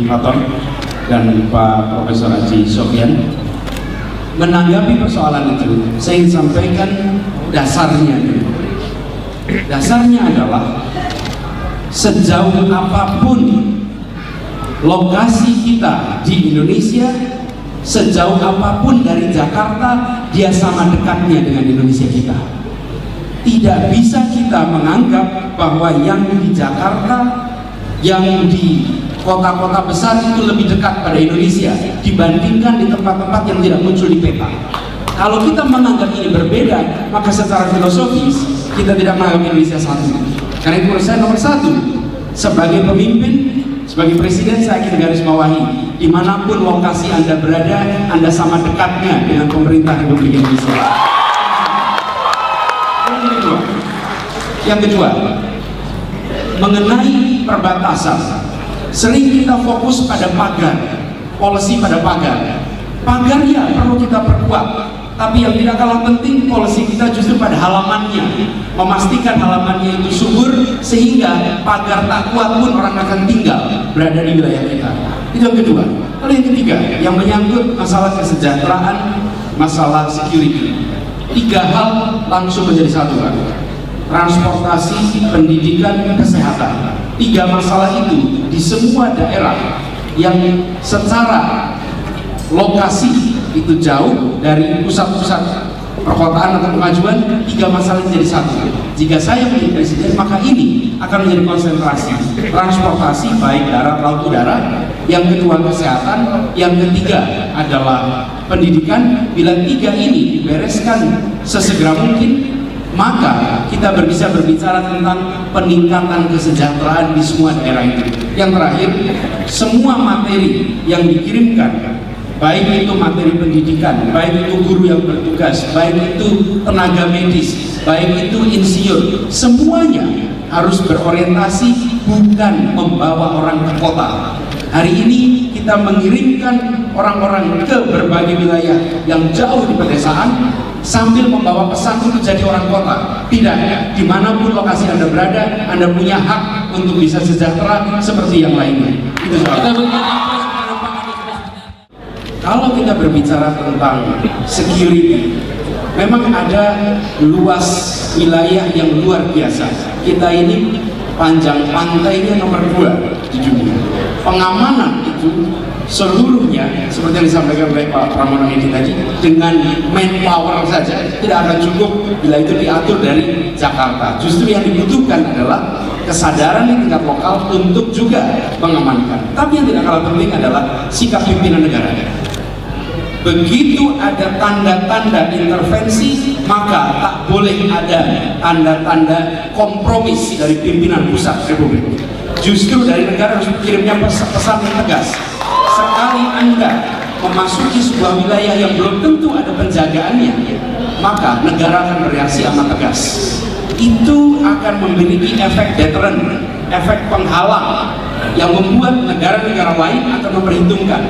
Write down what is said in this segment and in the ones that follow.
Raton dan Pak Profesor Haji Sofyan. Menanggapi persoalan itu, saya ingin sampaikan dasarnya. Dasarnya adalah sejauh apapun lokasi kita di Indonesia, sejauh apapun dari Jakarta, dia sama dekatnya dengan Indonesia kita. Tidak bisa kita menganggap bahwa yang di Jakarta, yang di kota-kota besar itu lebih dekat pada Indonesia dibandingkan di tempat-tempat yang tidak muncul di peta. Kalau kita menganggap ini berbeda, maka secara filosofis kita tidak menganggap Indonesia satu. Karena itu menurut saya nomor satu, sebagai pemimpin, sebagai presiden, saya ingin garis bawahi, dimanapun lokasi Anda berada, Anda sama dekatnya dengan pemerintah Republik Indonesia. Yang kedua, mengenai perbatasan, sering kita fokus pada pagar, polisi pada pagar. Pagar ya perlu kita perkuat, tapi yang tidak kalah penting, polisi kita justru pada halamannya, memastikan halamannya itu subur sehingga pagar tak kuat pun orang akan tinggal berada di wilayah kita. Itu yang kedua. Lalu yang ketiga, yang menyangkut masalah kesejahteraan, masalah security. Tiga hal langsung menjadi satu, Pak. Transportasi, pendidikan, kesehatan. Tiga masalah itu di semua daerah yang secara lokasi itu jauh dari pusat-pusat perkotaan atau kemajuan, tiga masalah ini jadi satu. Jika saya menjadi presiden, maka ini akan menjadi konsentrasi. Transportasi baik darat, laut, udara. Yang kedua kesehatan, yang ketiga adalah pendidikan. Bila tiga ini dibereskan sesegera mungkin, maka kita bisa berbicara tentang peningkatan kesejahteraan di semua daerah itu. Yang terakhir, semua materi yang dikirimkan, baik itu materi pendidikan, baik itu guru yang bertugas, baik itu tenaga medis, baik itu insinyur, semuanya harus berorientasi bukan membawa orang ke kota. Hari ini kita mengirimkan orang-orang ke berbagai wilayah yang jauh di pedesaan sambil membawa pesan untuk jadi orang kota. Tidak, dimanapun lokasi Anda berada, Anda punya hak untuk bisa sejahtera seperti yang lainnya. Itu soal. Kalau kita berbicara tentang security, memang ada luas wilayah yang luar biasa. Kita ini panjang pantainya nomor 2 di dunia. Pengamanan itu seluruhnya seperti yang disampaikan oleh Pak Pramono Edi tadi, dengan manpower saja tidak akan cukup bila itu diatur dari Jakarta. Justru yang dibutuhkan adalah kesadaran di tingkat lokal untuk juga mengamankan. Tapi yang tidak kalah penting adalah sikap pimpinan negara. Begitu ada tanda-tanda intervensi, maka tak boleh ada tanda-tanda kompromis dari pimpinan pusat Republik. Justru dari negara harus kirimnya pesan yang tegas. Sekali Anda memasuki sebuah wilayah yang belum tentu ada penjagaannya, maka negara akan bereaksi amat tegas. Itu akan memiliki efek deterrent, efek penghalang yang membuat negara-negara lain akan memperhitungkan.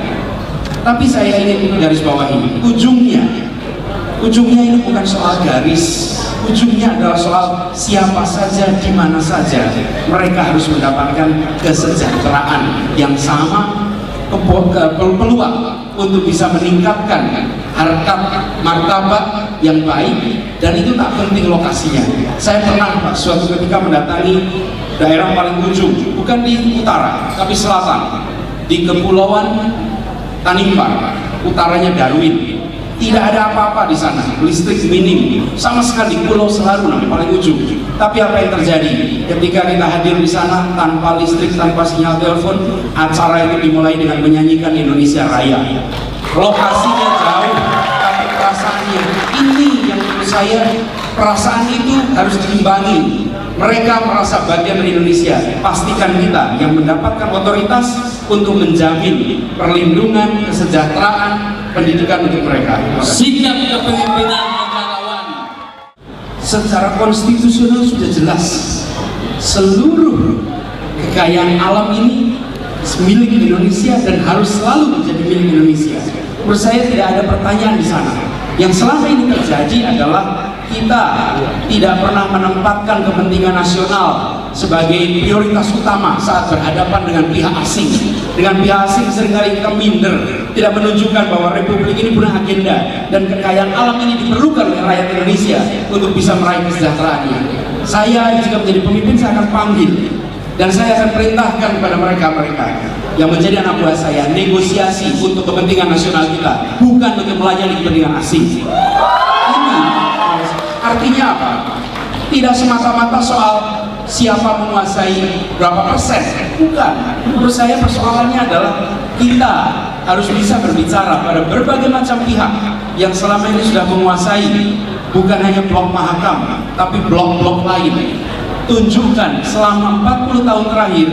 Tapi saya ingin garis bawahi, ujungnya ini bukan soal garis, ujungnya adalah soal siapa saja, di mana saja mereka harus mendapatkan kesejahteraan yang sama, peluang untuk bisa meningkatkan harkat martabat yang baik, dan itu tak penting lokasinya. Saya pernah suatu ketika mendatangi daerah paling ujung, bukan di utara tapi selatan, di Kepulauan Tanimbar, utaranya Darwin. Tidak ada apa-apa di sana, listrik minim, sama sekali Pulau Selaru paling ujung. Tapi apa yang terjadi ketika kita hadir di sana tanpa listrik, tanpa sinyal telepon? Acara itu dimulai dengan menyanyikan Indonesia Raya. Lokasinya jauh, tapi perasaannya ini yang menurut saya, perasaan itu harus diimbangi. Mereka merasa bagian dari Indonesia. Pastikan kita yang mendapatkan otoritas untuk menjamin perlindungan, kesejahteraan, pendidikan untuk mereka. Sikap kepemimpinan negarawan. Secara konstitusional sudah jelas, seluruh kekayaan alam ini milik Indonesia dan harus selalu menjadi milik Indonesia. Menurut saya tidak ada pertanyaan di sana. Yang selama ini terjadi adalah kita tidak pernah menempatkan kepentingan nasional sebagai prioritas utama saat berhadapan dengan pihak asing. Dengan pihak asing seringkali kita minder, tidak menunjukkan bahwa Republik ini punya agenda dan kekayaan alam ini diperlukan oleh rakyat Indonesia untuk bisa meraih kesejahteraannya. Saya jika menjadi pemimpin, saya akan panggil dan saya akan perintahkan kepada mereka yang menjadi anak buah saya, negosiasi untuk kepentingan nasional kita, bukan untuk melayani kepentingan asing. Ini artinya apa? Tidak semata-mata soal siapa menguasai berapa persen, bukan. Menurut saya persoalannya adalah kita harus bisa berbicara pada berbagai macam pihak yang selama ini sudah menguasai bukan hanya blok Mahakam, tapi blok-blok lain. Tunjukkan selama 40 tahun terakhir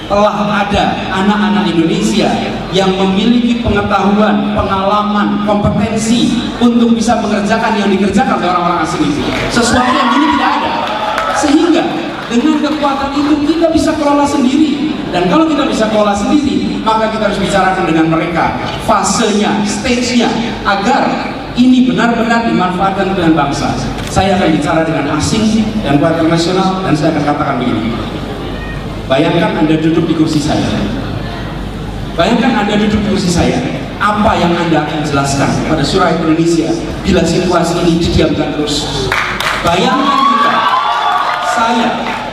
telah ada anak-anak Indonesia yang memiliki pengetahuan, pengalaman, kompetensi untuk bisa mengerjakan yang dikerjakan oleh orang-orang asing itu. Sesuatu yang dulu tidak ada. Sehingga dengan kekuatan itu kita bisa kelola sendiri. Dan kalau kita bisa kelola sendiri, maka kita harus bicarakan dengan mereka fasenya, stage-nya, agar ini benar-benar dimanfaatkan dengan bangsa. Saya akan bicara dengan asing dan kualitas nasional, dan saya akan katakan begini. Bayangkan Anda duduk di kursi saya. Bayangkan Anda duduk di kursi saya. Apa yang Anda akan jelaskan kepada rakyat Indonesia bila situasi ini didiamkan terus? Bayangkan jika saya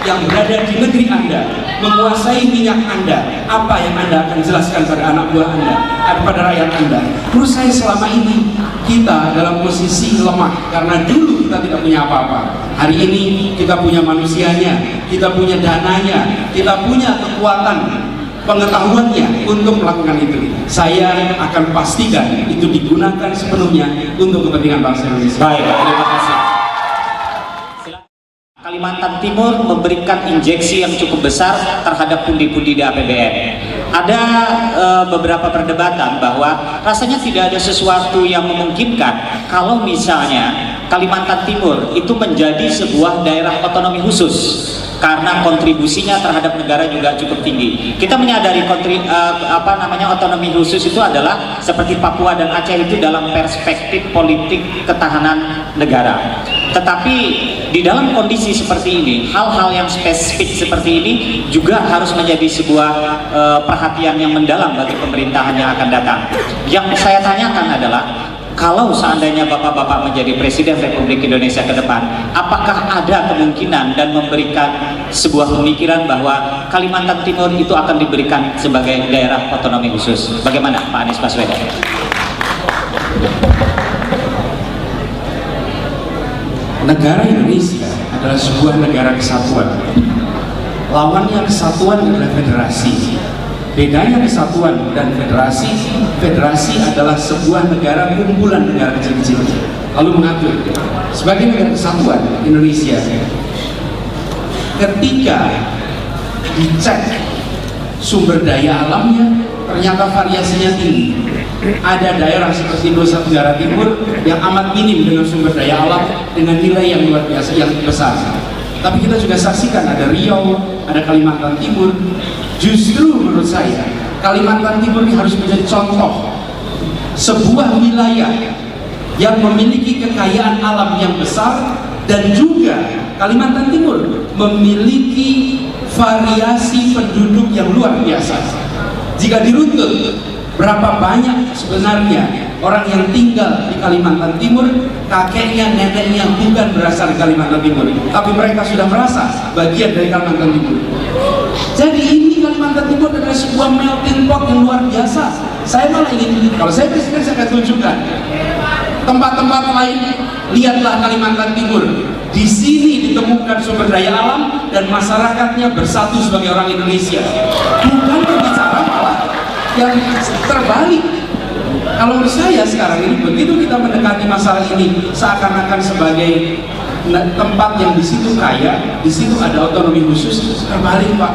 yang berada di negeri Anda, menguasai minyak Anda, apa yang Anda akan jelaskan pada anak buah Anda, kepada rakyat Anda? Menurut saya selama ini kita dalam posisi lemah, karena dulu kita tidak punya apa-apa. Hari ini kita punya manusianya, kita punya dananya, kita punya kekuatan pengetahuannya untuk melakukan itu. Saya akan pastikan itu digunakan sepenuhnya untuk kepentingan bangsa Indonesia. Baik, terima kasih. Kalimantan Timur memberikan injeksi yang cukup besar terhadap pundi-pundi di APBN. Ada beberapa perdebatan bahwa rasanya tidak ada sesuatu yang memungkinkan kalau misalnya Kalimantan Timur itu menjadi sebuah daerah otonomi khusus karena kontribusinya terhadap negara juga cukup tinggi. Kita menyadari otonomi khusus itu adalah seperti Papua dan Aceh itu dalam perspektif politik ketahanan negara. Tetapi di dalam kondisi seperti ini, hal-hal yang spesifik seperti ini juga harus menjadi sebuah perhatian yang mendalam bagi pemerintahan yang akan datang. Yang saya tanyakan adalah, kalau seandainya Bapak-Bapak menjadi Presiden Republik Indonesia ke depan, apakah ada kemungkinan dan memberikan sebuah pemikiran bahwa Kalimantan Timur itu akan diberikan sebagai daerah otonomi khusus? Bagaimana Pak Anies Baswedan? Negara Indonesia adalah sebuah negara kesatuan. Lawannya kesatuan adalah federasi. Bedanya kesatuan dan federasi, federasi adalah sebuah negara kumpulan negara kecil-kecil lalu mengatur. Sebagai negara kesatuan Indonesia, ketika dicek sumber daya alamnya ternyata variasinya tinggi. Ada daerah seperti Nusa Tenggara Timur yang amat minim dengan sumber daya alam dengan nilai yang luar biasa, yang besar. Tapi kita juga saksikan ada Riau, ada Kalimantan Timur. Justru menurut saya Kalimantan Timur ini harus menjadi contoh sebuah wilayah yang memiliki kekayaan alam yang besar, dan juga Kalimantan Timur memiliki variasi penduduk yang luar biasa. Jika diruntut berapa banyak sebenarnya orang yang tinggal di Kalimantan Timur, kakeknya, neneknya bukan berasal dari Kalimantan Timur, tapi mereka sudah merasa bagian dari Kalimantan Timur. Jadi ini Kalimantan Timur adalah sebuah melting pot yang luar biasa. Saya malah ingin, kalau saya presiden, saya akan tunjukkan tempat-tempat lain. Lihatlah Kalimantan Timur, di sini ditemukan sumber daya alam dan masyarakatnya bersatu sebagai orang Indonesia. Bukan berbicara malah yang terbalik. Kalau menurut saya sekarang ini, begitu kita mendekati masalah ini seakan-akan sebagai tempat yang di situ kaya, di situ ada otonomi khusus. Terbalik Pak,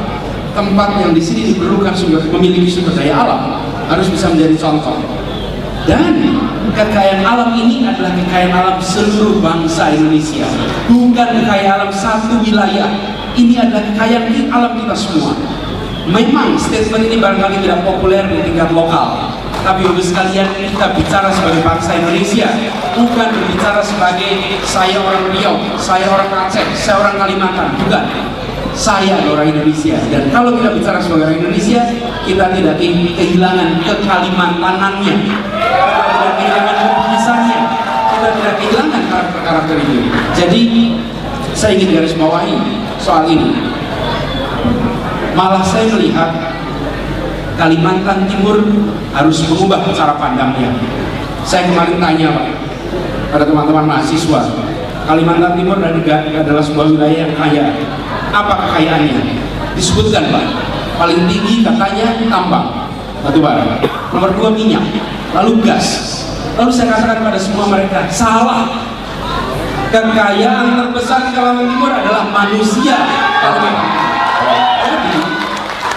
tempat yang di sini diperlukan memiliki sumber daya alam harus bisa menjadi contoh. Dan kekayaan alam ini adalah kekayaan alam seluruh bangsa Indonesia, bukan kekayaan alam satu wilayah. Ini adalah kekayaan alam kita semua. Memang statement ini barangkali tidak populer di tingkat lokal, tapi untuk sekalian kita bicara sebagai bangsa Indonesia, bukan berbicara sebagai saya orang Riau, saya orang Aceh, saya orang Kalimantan, bukan. saya orang Indonesia, dan kalau kita bicara sebagai orang Indonesia, kita tidak kehilangan kekalimantanannya, kita tidak kehilangan kebisaannya, kita tidak kehilangan karakter-karakter itu. Jadi saya ingin garis bawahi soal ini. Malah saya melihat Kalimantan Timur harus mengubah cara pandangnya. Saya kemarin tanya Pak pada teman-teman mahasiswa, Kalimantan Timur adalah sebuah wilayah yang kaya. Apa kekayaannya? Disebutkan Pak, paling tinggi katanya tambang batu bara, nomor 2 minyak, lalu gas. Lalu saya katakan pada semua mereka, salah. Kekayaan terbesar di Kalimantan Timur adalah manusia Kalimantan. Jadi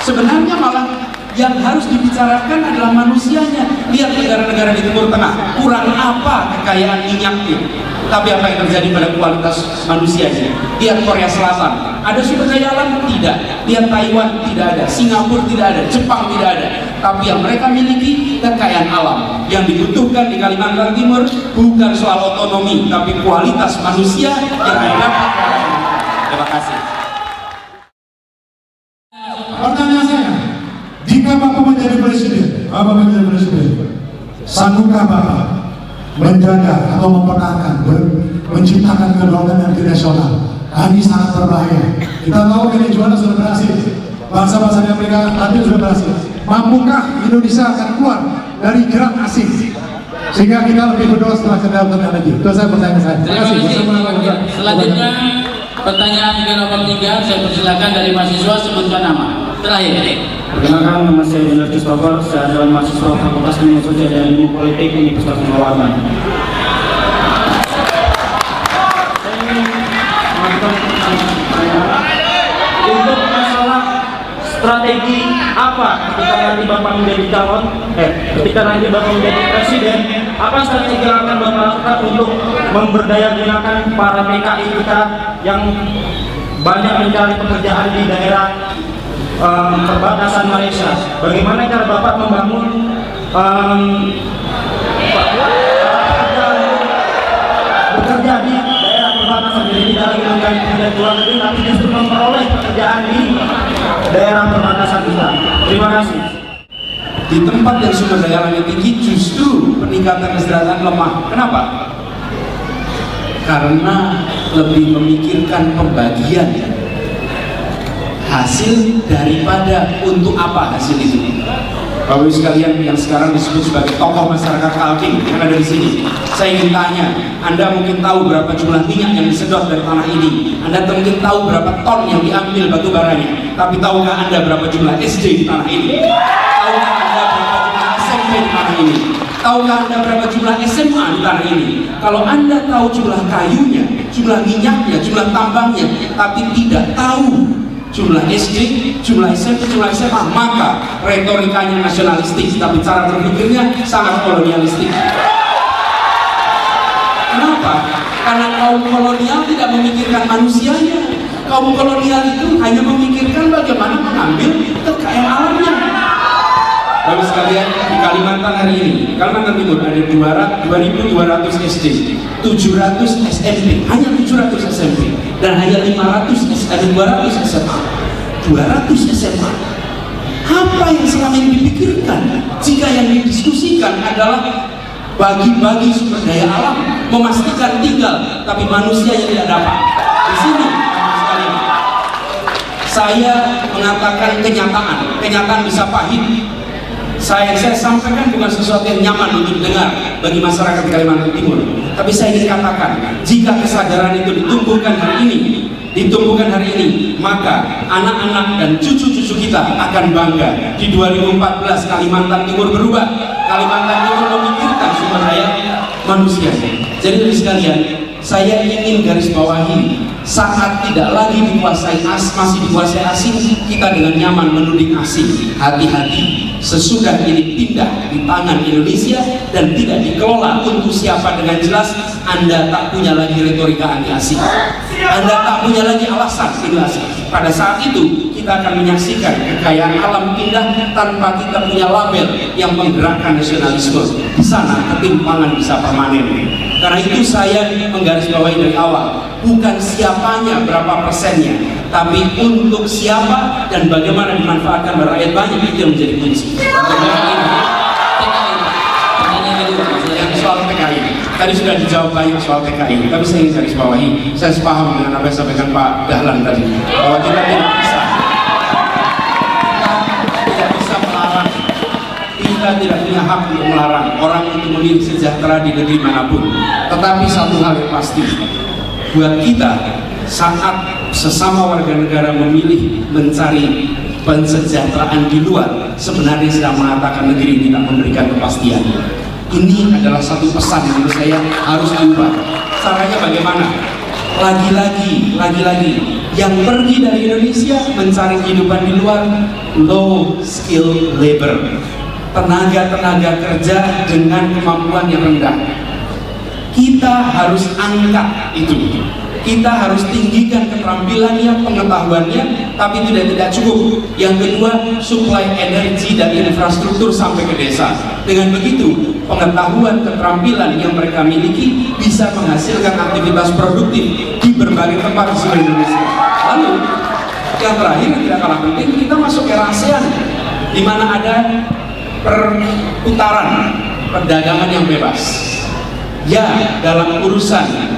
sebenarnya malah yang harus dibicarakan adalah manusianya. Lihat negara-negara di Timur Tengah, kurang apa kekayaan minyaknya, tapi apa yang terjadi pada kualitas manusianya? Lihat Korea Selatan, ada sumber daya alam? Tidak. Lihat Taiwan, tidak ada. Singapura tidak ada. Jepang tidak ada. Tapi yang mereka miliki kekayaan alam. Yang dibutuhkan di Kalimantan Timur bukan soal otonomi, tapi kualitas manusia yang dapat. Terima kasih. Pertanyaan saya, jika Bapak menjadi presiden, sanggupkah Bapak menjaga atau mempertahankan, menciptakan kedaulatan internasional? Ini sangat berbahaya. Kita tahu Venezuela sudah berhasil, bangsa-bangsa di Amerika Latin sudah berhasil. Mampukah Indonesia akan keluar dari jerat asing sehingga kita lebih berdoa setelah kedaulatan energi? Itu saya pertanyaan saya. Terima kasih. Selanjutnya pertanyaan nomor 3, saya persilakan dari mahasiswa, sebutkan nama. Terakhir. Perkenalkan, nama saya Julius Christopher, saya adalah mahasiswa Fakultas Ilmu Sosial dan Ilmu Politik Universitas Mawarman. Saya ingin mengajukan untuk masalah strategi apa ketika nanti Bapak menjadi calon, ketika nanti Bapak menjadi presiden, apa strategi yang akan Bapak lakukan untuk memberdayagunakan para PKI kita yang banyak mencari pekerjaan di daerah perbatasan Malaysia? Bagaimana cara Bapak membangun bekerja di daerah perbatasan, jadi tidak lagi mencari pekerjaan di luar negeri, tapi justru memperoleh pekerjaan di daerah perbatasan kita? Terima kasih. Di tempat yang sumber daya alamnya tinggi, justru peningkatan kesejahteraan lemah. Kenapa? Karena lebih memikirkan pembagian hasil daripada untuk apa hasil itu. Bapak Ibu sekalian yang sekarang disebut sebagai tokoh masyarakat Kaltim yang ada di sini, saya ingin tanya, Anda mungkin tahu berapa jumlah minyak yang disedot dari tanah ini? Anda mungkin tahu berapa ton yang diambil batu baranya? Tapi tahukah Anda berapa jumlah SD di tanah ini? Tahukah Anda berapa jumlah SMP di tanah ini? Tahukah Anda berapa jumlah SMA di tanah ini? Kalau Anda tahu jumlah kayunya, jumlah minyaknya, jumlah tambangnya, tapi tidak tahu jumlah SD, jumlah SMP, jumlah SMA, maka retorikanya nasionalistik, tapi cara berpikirnya sangat kolonialistik. Kenapa? Karena kaum kolonial tidak memikirkan manusianya. Kaum kolonial itu hanya memikirkan bagaimana mengambil kekayaan alamnya. Bapak sekalian, di Kalimantan hari ini, Kalimantan Timur ada 2.200 SD, 700 SMP, hanya 700 SMP, dan hanya 200 SMA. 200 SMA. Apa yang selama ini dipikirkan jika yang didiskusikan adalah bagi-bagi sumber daya alam, memastikan tinggal, tapi manusia yang tidak dapat. Di sini, Bapak sekalian, saya mengatakan kenyataan bisa pahit. Saya sampaikan bukan sesuatu yang nyaman untuk didengar bagi masyarakat Kalimantan Timur, tapi saya ingin katakan, jika kesadaran itu ditumbuhkan hari ini, maka anak-anak dan cucu-cucu kita akan bangga. Di 2014 Kalimantan Timur berubah. Kalimantan Timur memikirkan sumber daya manusia. Jadi dari sekalian, saya ingin garis bawahi, saat tidak lagi masih dikuasai asing, kita dengan nyaman menuding asing. Hati-hati, sesudah ini pindah di tangan Indonesia dan tidak dikelola untuk siapa dengan jelas, Anda tak punya lagi retorika anti asing, Anda tak punya lagi alasan ini asing. Pada saat itu kita akan menyaksikan kekayaan alam indah tanpa kita punya label yang menggerakkan nasionalisme. Di sana ketimpangan bisa permanen. Karena itu saya menggarisbawahi dari awal, bukan siapanya berapa persennya, tapi untuk siapa dan bagaimana dimanfaatkan oleh rakyat banyak, itu yang menjadi kunci. Yang soal PKI tadi sudah dijawab banyak soal PKI, tapi saya ingin garis bawahi, saya sepaham dengan apa yang disampaikan Pak Dahlan tadi, bahwa kita tidak bisa melarang, kita tidak punya hak untuk melarang orang untuk memilih sejahtera di negeri manapun. Tetapi satu hal yang pasti, buat kita saat sesama warga negara memilih mencari pensejahteraan di luar, sebenarnya sedang mengatakan negeri ini tak memberikan kepastian. Ini adalah satu pesan yang menurut saya harus diubah. Caranya bagaimana? Lagi-lagi yang pergi dari Indonesia mencari kehidupan di luar, low skill labor, tenaga kerja dengan kemampuan yang rendah. Kita harus angkat itu. Kita harus tinggikan keterampilannya, pengetahuannya, tapi tidak cukup. Yang kedua, suplai energi dan infrastruktur sampai ke desa. Dengan begitu, pengetahuan, keterampilan yang mereka miliki bisa menghasilkan aktivitas produktif di berbagai tempat di seluruh Indonesia. Lalu, yang terakhir tidak kalah penting, kita masuk era ASEAN, di mana ada perputaran perdagangan yang bebas. Ya, dalam urusan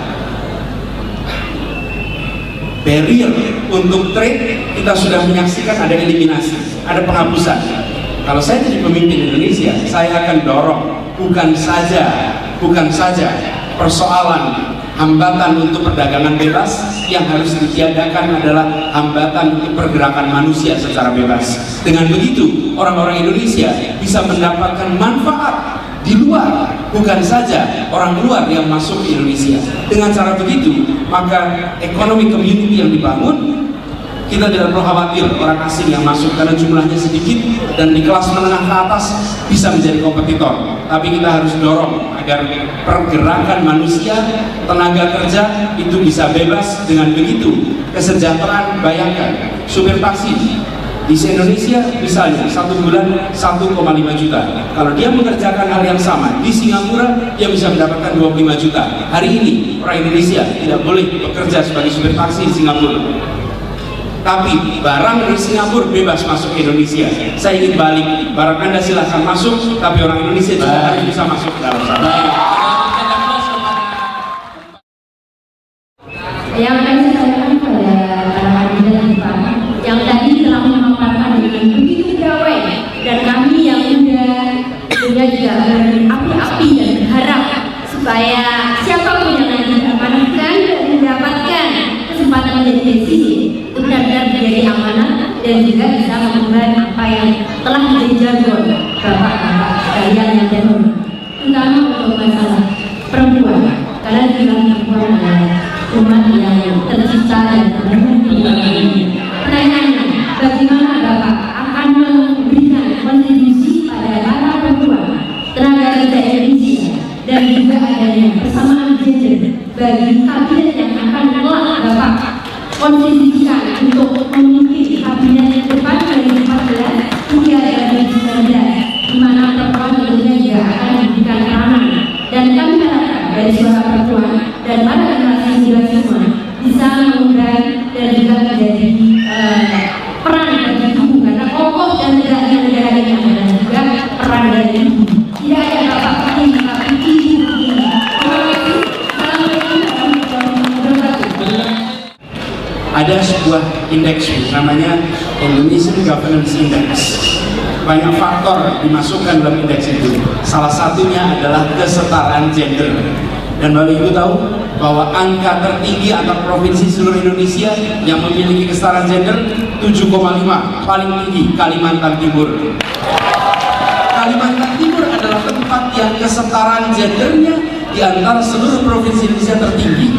barrier untuk trade, kita sudah menyaksikan ada eliminasi, ada penghapusan. Kalau saya jadi pemimpin Indonesia, saya akan dorong bukan saja persoalan hambatan untuk perdagangan bebas, yang harus ditiadakan adalah hambatan untuk pergerakan manusia secara bebas. Dengan begitu, orang-orang Indonesia bisa mendapatkan manfaat di luar, bukan saja orang luar yang masuk ke Indonesia. Dengan cara begitu, maka ekonomi community yang dibangun, kita tidak perlu khawatir orang asing yang masuk karena jumlahnya sedikit dan di kelas menengah ke atas bisa menjadi kompetitor. Tapi kita harus dorong agar pergerakan manusia, tenaga kerja itu bisa bebas. Dengan begitu, kesejahteraan, bayangkan supir taksi di Indonesia misalnya 1 bulan 1,5 juta. Kalau dia mengerjakan hal yang sama di Singapura, dia bisa mendapatkan 25 juta. Hari ini orang Indonesia tidak boleh bekerja sebagai supir taksi di Singapura, tapi barang dari Singapura bebas masuk ke Indonesia. Saya ingin balik, barang Anda silahkan masuk, tapi orang Indonesia juga harus bisa masuk ke dalam sana. Yang akan saya sampaikan pada para kandidat kita yang tadi telah memaparkan dengan begitu gawai, dan kami yang muda juga berapi-api dan berharap supaya siapapun yang nanti diamanahkan dan mendapatkan kesempatan menjadi desisi benar-benar menjadi amanah dan juga bisa mengemban apa yang telah menjadi jargon bapak-bapak sekalian yang terhormat, terutama untuk masalah perempuan, karena bilang perempuan adalah umat yang tercipta dan terhormat. Pertanyaannya, bagaimana Bapak akan memberikan kontribusi pada para perempuan, tenaga kerja Indonesia, dan juga adanya persamaan gender bagi kabinet yang akan kelak Bapak kontribusikan untuk memimpin kabinet yang depan 2014 hingga 2019, di mana perempuan tentunya juga akan diberikan peranan. Dan kami harapkan dari suara perempuan dan para generasi muda semua bisa mengundang dan juga menjadi peran bagi ibu, karena kokoh dan tegaknya negara ini adalah juga peran dari ibu. Tidak ada bapak penting, tapi ibu ini. Ada sebuah indeks namanya Indonesian Governance Index. Banyak faktor dimasukkan dalam indeks itu. Salah satunya adalah kesetaraan gender. Dan Bapak Ibu tahu bahwa angka tertinggi antar provinsi seluruh Indonesia yang memiliki kesetaraan gender 7,5, paling tinggi Kalimantan Timur. Kalimantan Timur adalah tempat yang kesetaraan gendernya di antara seluruh provinsi Indonesia tertinggi.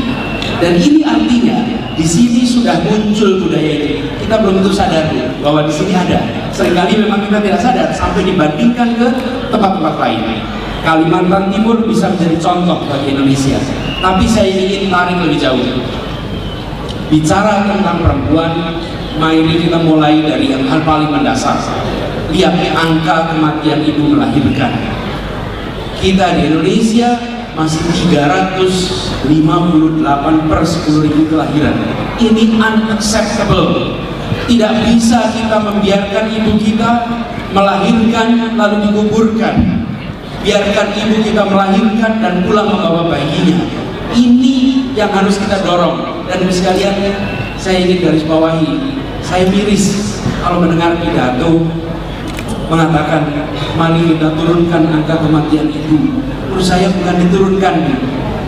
Dan ini artinya di sini sudah muncul budaya itu. Kita belum tentu sadar bahwa di sini ada. Seringkali memang kita tidak sadar sampai dibandingkan ke tempat-tempat lain. Kalimantan Timur bisa menjadi contoh bagi Indonesia. Tapi saya ingin tarik lebih jauh. Bicara tentang perempuan, Mari kita mulai dari yang hal paling mendasar. Lihat angka kematian ibu melahirkan. Kita di Indonesia masih 358 per 10.000 kelahiran. Ini unacceptable. Tidak bisa kita membiarkan ibu kita melahirkan lalu dikuburkan. Biarkan ibu kita melahirkan dan pulang membawa bayinya. Ini yang harus kita dorong. Dan sekalian, saya ingin garis bawahi, saya miris kalau mendengar pidato mengatakan mari kita turunkan angka kematian ibu. Menurut saya bukan diturunkan,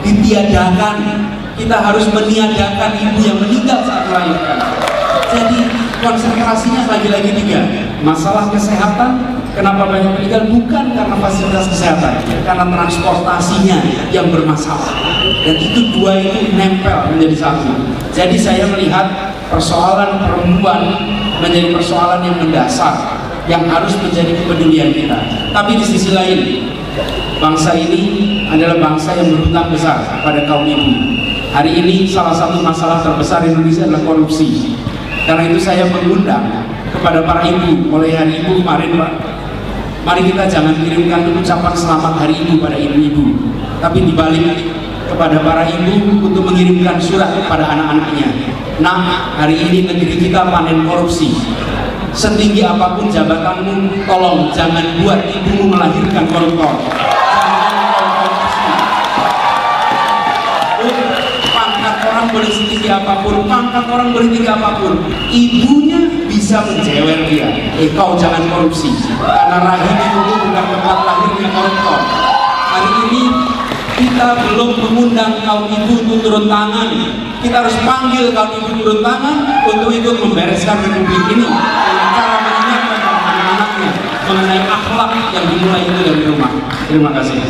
ditiadakan. Kita harus meniadakan ibu yang meninggal saat melahirkan. Jadi konsentrasinya lagi-lagi 3. Masalah kesehatan. Kenapa banyak meninggal? Bukan karena fasilitas kesehatan, karena transportasinya yang bermasalah. Dan itu 2 itu nempel menjadi satu. Jadi saya melihat persoalan perempuan menjadi persoalan yang mendasar, yang harus menjadi kepedulian kita. Tapi di sisi lain, bangsa ini adalah bangsa yang berhutang besar pada kaum ibu. Hari ini salah satu masalah terbesar Indonesia adalah korupsi. Karena itu saya mengundang kepada para ibu, mulai hari ibu kemarin Pak, mari kita jangan kirimkan ucapan selamat hari ibu pada ibu-ibu, tapi dibalik kepada para ibu untuk mengirimkan surat kepada anak-anaknya. Nah, hari ini negeri kita panen korupsi. Setinggi apapun jabatanmu, tolong jangan buat ibumu melahirkan koruptor. Pangkat orang boleh setinggi apapun, pangkat orang boleh tinggi apapun, ibunya bisa menjewer dia. Kau jangan korupsi, karena rahim ibumu bukan tempat lahirnya koruptor. Hari ini kita belum mengundang kaum ibu untuk turun tangan. Kita harus panggil kaum ibu turun tangan untuk ikut membereskan republik ini dengan cara mengingatkan anak-anaknya mengenai akhlak yang dimulai itu dari rumah. Terima kasih.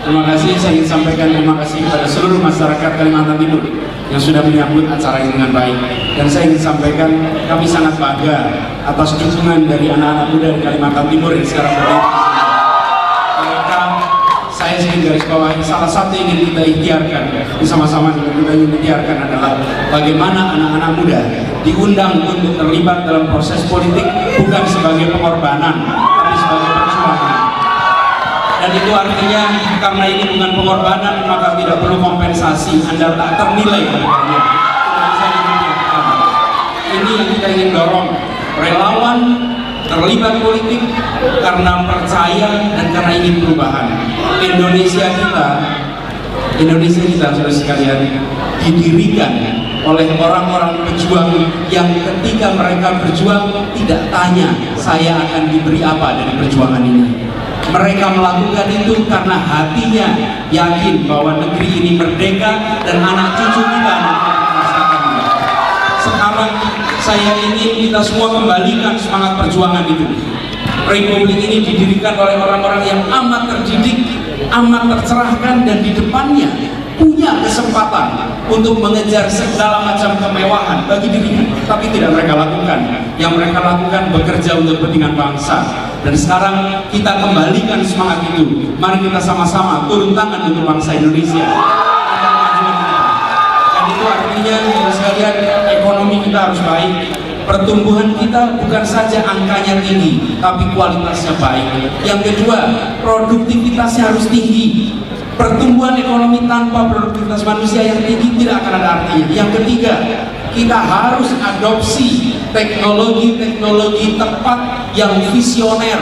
Terima kasih, saya ingin sampaikan terima kasih kepada seluruh masyarakat Kalimantan Timur yang sudah menyambut acara ini dengan baik. Dan saya ingin sampaikan kami sangat bangga atas dukungan dari anak-anak muda di Kalimantan Timur yang sekarang berdiri. Mereka, saya ingin garis bawahi, salah satu yang ingin kita ikhtiarkan bersama-sama dengan kita ingin ikhtiarkan adalah bagaimana anak-anak muda diundang untuk terlibat dalam proses politik bukan sebagai pengorbanan, tapi sebagai perjuangan. Dan itu artinya karena ini bukan pengorbanan maka tidak perlu kompensasi, Anda tak ternilai harganya. Ini yang kita ingin dorong, relawan terlibat politik karena percaya dan karena ingin perubahan. Indonesia kita saudara sekalian didirikan oleh orang-orang pejuang yang ketika mereka berjuang tidak tanya saya akan diberi apa dari perjuangan ini. Mereka melakukan itu karena hatinya yakin bahwa negeri ini merdeka dan anak cucu kita akan merasakannya. Sekarang saya ingin kita semua kembalikan semangat perjuangan itu. Republik ini didirikan oleh orang-orang yang amat terdidik, amat tercerahkan, dan di depannya punya kesempatan untuk mengejar segala macam kemewahan bagi dirinya, tapi tidak mereka lakukan. Yang mereka lakukan bekerja untuk kepentingan bangsa. Dan sekarang kita kembalikan semangat itu. Mari kita sama-sama turun tangan untuk bangsa Indonesia. Dan itu artinya sekalian, ekonomi kita harus baik. Pertumbuhan kita bukan saja angkanya tinggi, tapi kualitasnya baik. Yang kedua, produktivitasnya harus tinggi. Pertumbuhan ekonomi tanpa produktivitas manusia yang tinggi tidak akan ada artinya. Yang ketiga, kita harus adopsi teknologi-teknologi tepat yang visioner,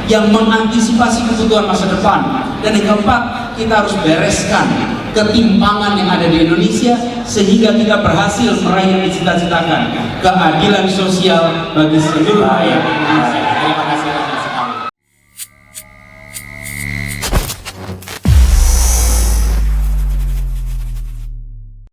yang mengantisipasi kebutuhan masa depan. Dan yang keempat, kita harus bereskan ketimpangan yang ada di Indonesia sehingga kita berhasil meraih yang dicita-citakan, keadilan sosial bagi seluruh rakyat Indonesia.